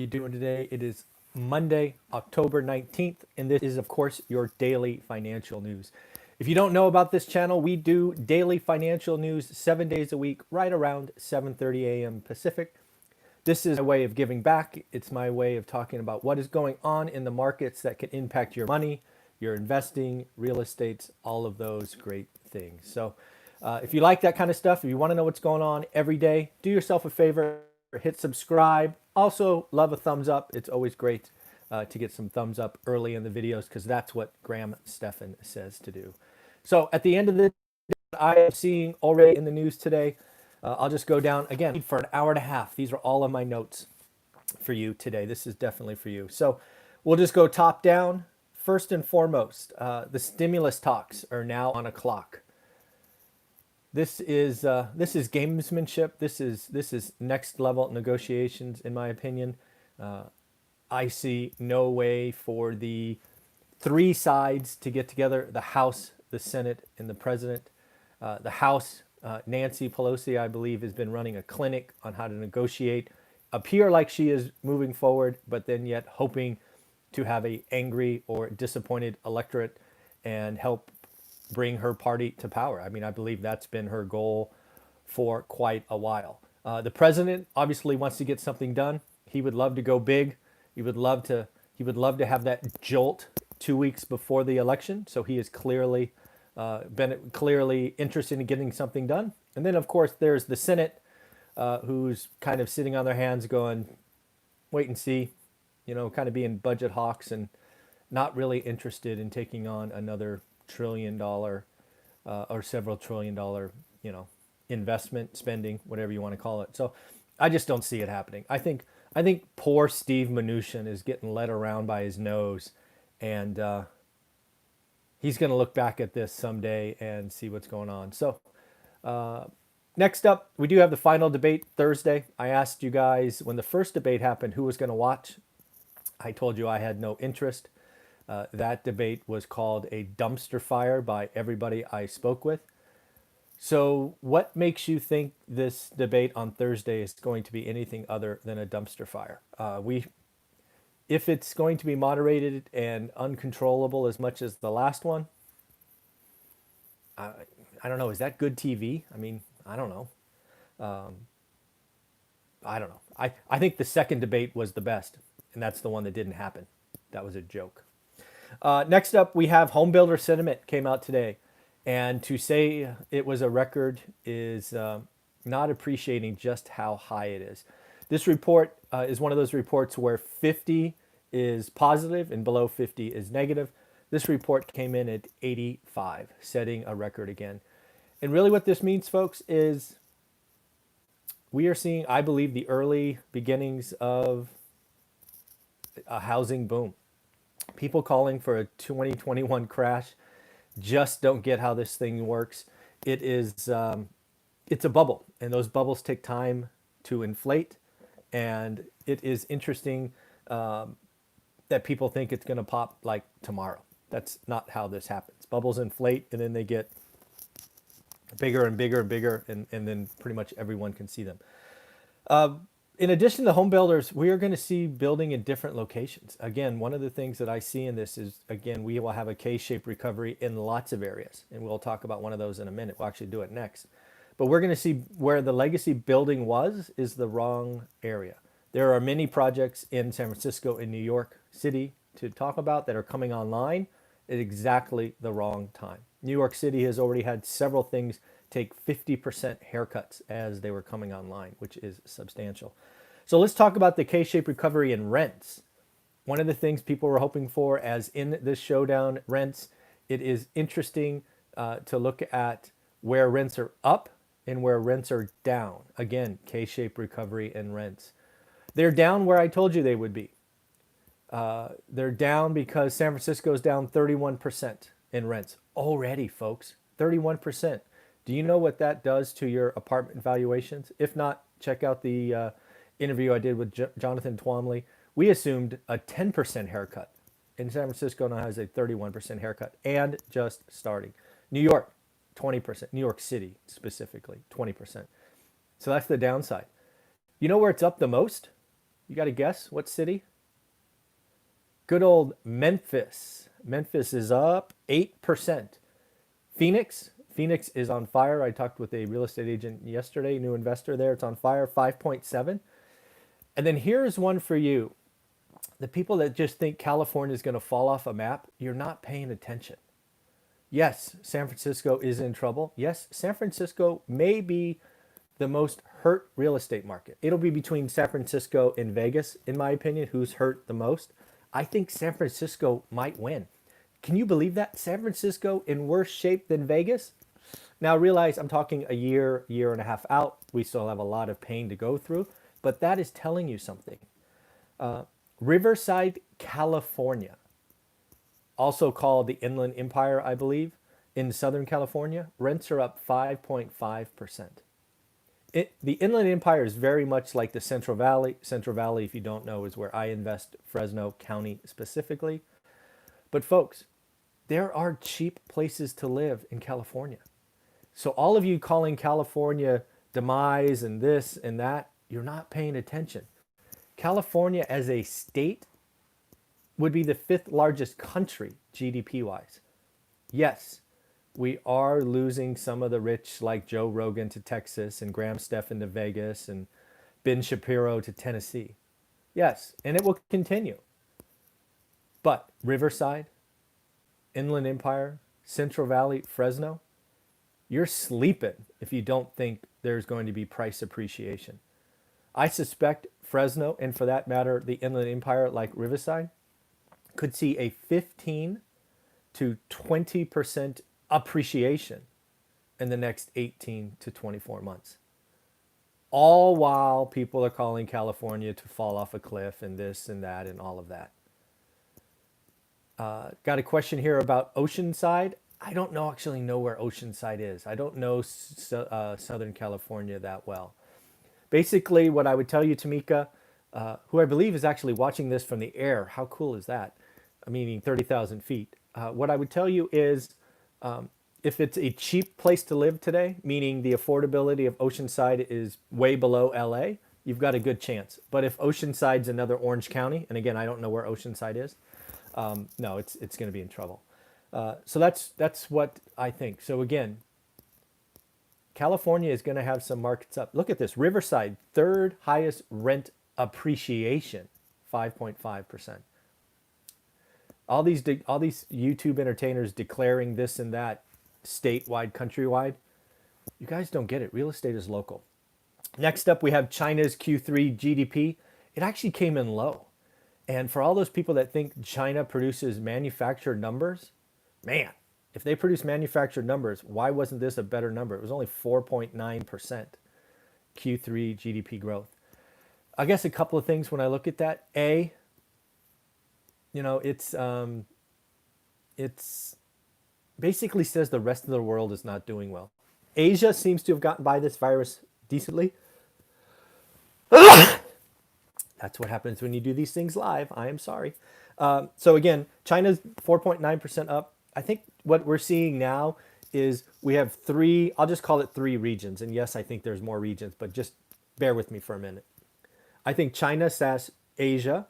You doing today? It is Monday, October 19th, and this is, of course, your daily financial news. If you don't know about this channel, we do daily financial news 7 days a week, right around 7:30 a.m. Pacific. This is my way of giving back. It's my way of talking about what is going on in the markets that can impact your money, your investing, real estates, all of those great things. So if you like that kind of stuff, if you want to know what's going on every day, do yourself a favor, hit subscribe. Also, love a thumbs up. It's always great to get some thumbs up early in the videos because that's what Graham Stephan says to do. So at the end of the day, I am seeing already in the news today, I'll just go down again for an hour and a half. These are all of my notes for you today. This is definitely for you. So we'll just go top down. First and foremost, the stimulus talks are now on a clock. This is gamesmanship. This is next level negotiations, in my opinion. I see no way for the three sides to get together: the House, the Senate, and the President. The House, Nancy Pelosi, I believe, has been running a clinic on how to negotiate, appear like she is moving forward, but then yet hoping to have a angry or disappointed electorate and help bring her party to power. I mean, I believe that's been her goal for quite a while. The president obviously wants to get something done. He would love to go big. He would love to have that jolt 2 weeks before the election. So he has clearly been clearly interested in getting something done. And then of course there's the Senate, who's kind of sitting on their hands, going, wait and see, kind of being budget hawks and not really interested in taking on another $1 trillion or several $1 trillion, investment, spending, whatever you want to call it. So I just don't see it happening. I think poor Steve Mnuchin is getting led around by his nose, and he's going to look back at this someday and see what's going on. So next up, we do have the final debate Thursday. I asked you guys when the first debate happened who was going to watch. I told you I had no interest. That debate was called a dumpster fire by everybody I spoke with. So what makes you think this debate on Thursday is going to be anything other than a dumpster fire? If it's going to be moderated and uncontrollable as much as the last one, I don't know. Is that good TV? I mean, I don't know. I don't know. I think the second debate was the best, and that's the one that didn't happen. That was a joke. Next up, we have Homebuilder Sentiment came out today. And to say it was a record is not appreciating just how high it is. This report is one of those reports where 50 is positive and below 50 is negative. This report came in at 85, setting a record again. And really what this means, folks, is we are seeing, I believe, the early beginnings of a housing boom. People calling for a 2021 crash just don't get how this thing works. It's a bubble, and those bubbles take time to inflate. And it is interesting that people think it's going to pop like tomorrow. That's not how this happens. Bubbles inflate, and then they get bigger and bigger and bigger, and then pretty much everyone can see them. In addition to home builders, we are going to see building in different locations. Again, one of the things that I see in this is, again, we will have a K-shaped recovery in lots of areas. And we'll talk about one of those in a minute. We'll actually do it next. But we're going to see where the legacy building was is the wrong area. There are many projects in San Francisco and New York City to talk about that are coming online at exactly the wrong time. New York City has already had several things take 50% haircuts as they were coming online, which is substantial. So let's talk about the K-shaped recovery in rents. One of the things people were hoping for, as in this showdown rents, it is interesting to look at where rents are up and where rents are down. Again, K-shaped recovery in rents. They're down where I told you they would be. They're down because San Francisco is down 31% in rents already, folks. 31%. Do you know what that does to your apartment valuations? If not, check out the interview I did with Jonathan Twomley. We assumed a 10% haircut. In San Francisco now has a 31% haircut, and just starting. New York, 20%. New York City specifically, 20%. So that's the downside. You know where it's up the most? You got to guess what city? Good old Memphis. Memphis is up 8%. Phoenix is on fire. I talked with a real estate agent yesterday, new investor there. It's on fire, 5.7. And then here's one for you. The people that just think California is going to fall off a map, you're not paying attention. Yes, San Francisco is in trouble. Yes, San Francisco may be the most hurt real estate market. It'll be between San Francisco and Vegas, in my opinion, who's hurt the most. I think San Francisco might win. Can you believe that? San Francisco in worse shape than Vegas? Now realize I'm talking a year, year and a half out. We still have a lot of pain to go through, but that is telling you something. Riverside, California, also called the Inland Empire, I believe, in Southern California, rents are up 5.5%. The Inland Empire is very much like the Central Valley. Central Valley, if you don't know, is where I invest, Fresno County specifically. But folks, there are cheap places to live in California. So all of you calling California demise and this and that, you're not paying attention. California as a state would be the 5th largest country GDP-wise. Yes, we are losing some of the rich like Joe Rogan to Texas and Graham Stephan to Vegas and Ben Shapiro to Tennessee. Yes, and it will continue. But Riverside, Inland Empire, Central Valley, Fresno, you're sleeping if you don't think there's going to be price appreciation. I suspect Fresno, and for that matter, the Inland Empire like Riverside, could see a 15 to 20% appreciation in the next 18 to 24 months. All while people are calling California to fall off a cliff and this and that and all of that. Got a question here about Oceanside. I don't actually know where Oceanside is. I don't know Southern California that well. Basically, what I would tell you, Tamika, who I believe is actually watching this from the air. How cool is that? Meaning 30,000 feet. What I would tell you is if it's a cheap place to live today, meaning the affordability of Oceanside is way below LA, you've got a good chance. But if Oceanside's another Orange County, and again, I don't know where Oceanside is, no, it's going to be in trouble. So that's what I think. So again, California is going to have some markets up. Look at this. Riverside, 3rd highest rent appreciation, 5.5%. All these YouTube entertainers declaring this and that statewide, countrywide. You guys don't get it. Real estate is local. Next up, we have China's Q3 GDP. It actually came in low. And for all those people that think China produces manufactured numbers, man, if they produce manufactured numbers, why wasn't this a better number? It was only 4.9% Q3 GDP growth. I guess a couple of things when I look at that. It's basically says the rest of the world is not doing well. Asia seems to have gotten by this virus decently. That's what happens when you do these things live. I am sorry. So again, China's 4.9% up. I think what we're seeing now is we have 3, I'll just call it 3 regions. And yes, I think there's more regions, but just bear with me for a minute. I think China/Asia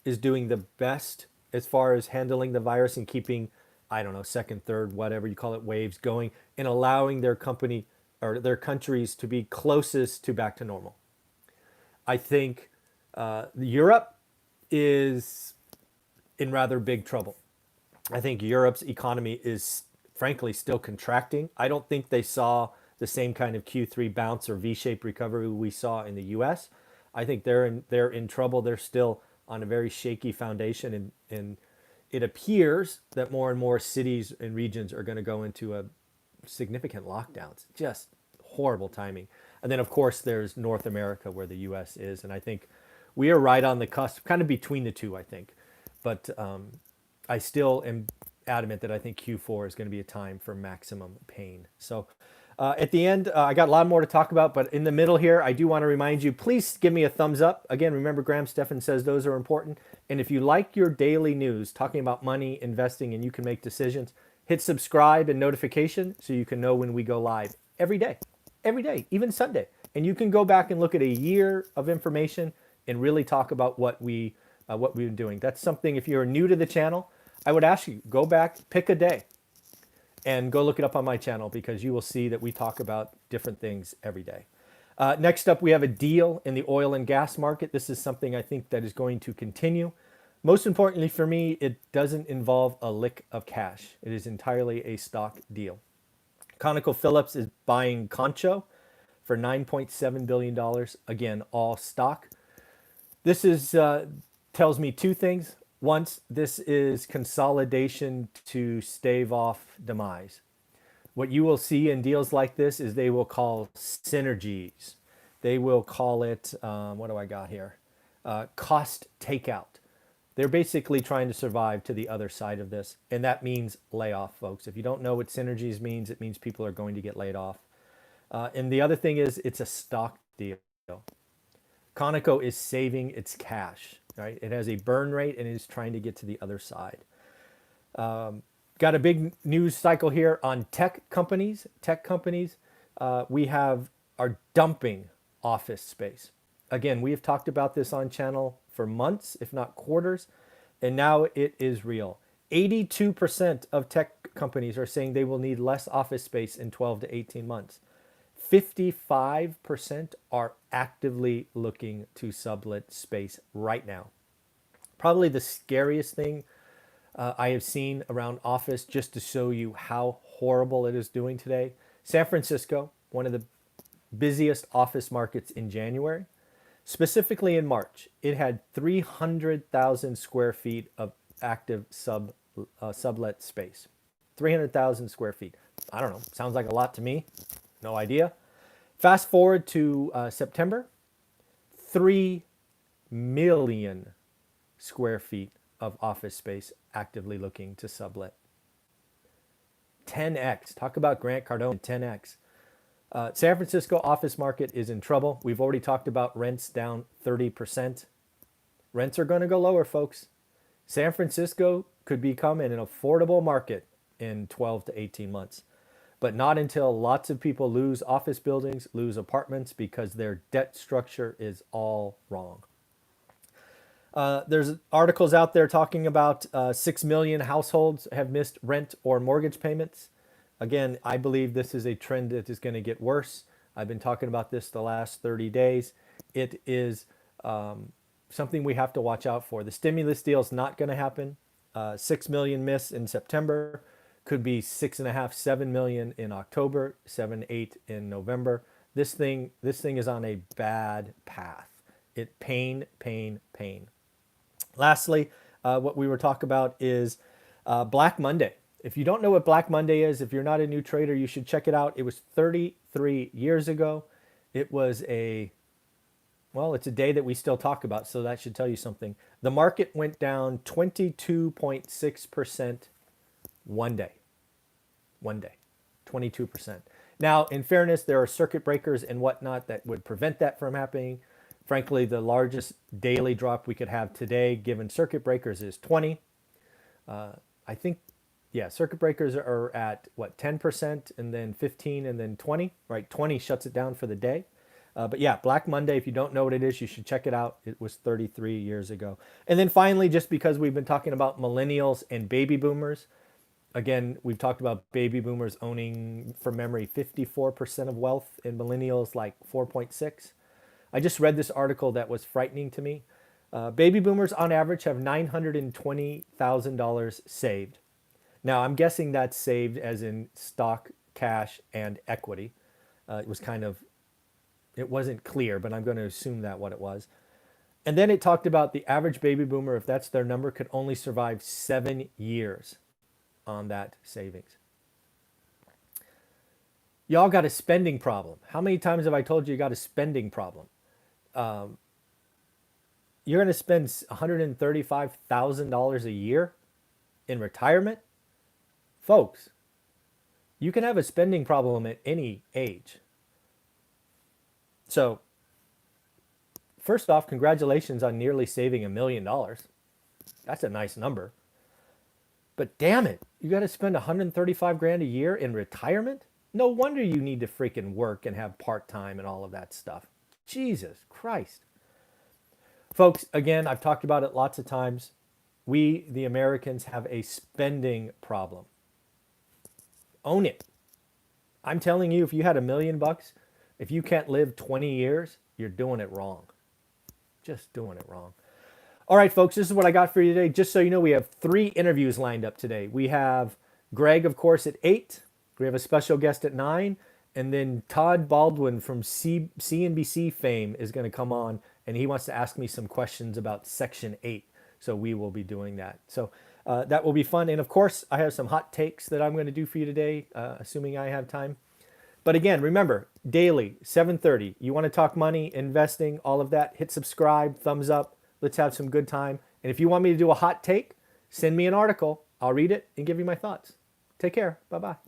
is doing the best as far as handling the virus and keeping, I don't know, 2nd, 3rd, whatever you call it, waves going, and allowing their company or their countries to be closest to back to normal. I think Europe is in rather big trouble. I think Europe's economy is frankly still contracting. I don't think they saw the same kind of Q3 bounce or V-shaped recovery we saw in the US. I think they're in trouble. They're still on a very shaky foundation, and it appears that more and more cities and regions are going to go into a significant lockdowns. Just horrible timing. And then of course there's North America where the US is, and I think we are right on the cusp, kind of between the two, I think. But I still am adamant that I think Q4 is going to be a time for maximum pain. So at the end, I got a lot more to talk about, but in the middle here, I do want to remind you, please give me a thumbs up. Again, remember Graham Stephan says those are important. And if you like your daily news, talking about money, investing, and you can make decisions, hit subscribe and notification so you can know when we go live every day, even Sunday. And you can go back and look at a year of information and really talk about what we've been doing. That's something, if you're new to the channel, I would ask you, go back, pick a day, and go look it up on my channel, because you will see that we talk about different things every day. Next up, we have a deal in the oil and gas market. This is something I think that is going to continue. Most importantly for me, it doesn't involve a lick of cash. It is entirely a stock deal. ConocoPhillips is buying Concho for $9.7 billion. Again, all stock. This is tells me two things. Once, this is consolidation to stave off demise. What you will see in deals like this is they will call synergies. They will call it, what do I got here? Cost takeout. They're basically trying to survive to the other side of this. And that means layoff, folks. If you don't know what synergies means, it means people are going to get laid off. And the other thing is it's a stock deal. Conoco is saving its cash, right? It has a burn rate and is trying to get to the other side. Got a big news cycle here on tech companies. We are dumping office space. Again, we have talked about this on channel for months, if not quarters, and now it is real. 82% of tech companies are saying they will need less office space in 12 to 18 months. 55% are actively looking to sublet space right now. Probably the scariest thing I have seen around office, just to show you how horrible it is doing today. San Francisco, one of the busiest office markets in January. Specifically in March, it had 300,000 square feet of active sublet space. 300,000 square feet. I don't know, sounds like a lot to me. No idea. Fast forward to September, 3 million square feet of office space actively looking to sublet. 10x. Talk about Grant Cardone, 10x. San Francisco office market is in trouble. We've already talked about rents down 30%. Rents are going to go lower, folks. San Francisco could become an affordable market in 12 to 18 months, but not until lots of people lose office buildings, lose apartments, because their debt structure is all wrong. There's articles out there talking about 6 million households have missed rent or mortgage payments. Again, I believe this is a trend that is going to get worse. I've been talking about this the last 30 days. It is something we have to watch out for. The stimulus deal is not going to happen. 6 million miss in September. Could be 6.5, 7 million in October, 7, 8 in November. This thing is on a bad path. Pain. Lastly, what we were talking about is Black Monday. If you don't know what Black Monday is, if you're not a new trader, you should check it out. It was 33 years ago. It was it's a day that we still talk about, so that should tell you something. The market went down 22.6% one day. 22%. Now, in fairness, there are circuit breakers and whatnot that would prevent that from happening. Frankly, the largest daily drop we could have today, given circuit breakers, is 20. Circuit breakers are at 10%, and then 15, and then 20, right? 20 shuts it down for the day. But yeah, Black Monday, if you don't know what it is, you should check it out. It was 33 years ago. And then finally, just because we've been talking about millennials and baby boomers, again, we've talked about baby boomers owning, from memory, 54% of wealth, and millennials like 4.6. I just read this article that was frightening to me. Baby boomers on average have $920,000 saved. Now, I'm guessing that's saved as in stock, cash, and equity. It wasn't clear, but I'm going to assume that what it was. And then it talked about the average baby boomer, if that's their number, could only survive 7 years on that savings. Y'all got a spending problem. How many times have I told you you got a spending problem? You're going to spend $135,000 a year in retirement? Folks, you can have a spending problem at any age. So, first off, congratulations on nearly saving $1 million. That's a nice number. But damn it, you got to spend $135,000 a year in retirement? No wonder you need to freaking work and have part-time and all of that stuff. Jesus Christ. Folks, again, I've talked about it lots of times. We, the Americans, have a spending problem. Own it. I'm telling you, if you had $1 million, if you can't live 20 years, you're doing it wrong. Just doing it wrong. All right, folks, this is what I got for you today. Just so you know, we have 3 interviews lined up today. We have Greg, of course, at 8. We have a special guest at 9. And then Todd Baldwin from CNBC fame is going to come on, and he wants to ask me some questions about Section 8. So we will be doing that. So that will be fun. And of course, I have some hot takes that I'm going to do for you today, assuming I have time. But again, remember, daily, 7:30. You want to talk money, investing, all of that, hit subscribe, thumbs up. Let's have some good time. And if you want me to do a hot take, send me an article. I'll read it and give you my thoughts. Take care. Bye-bye.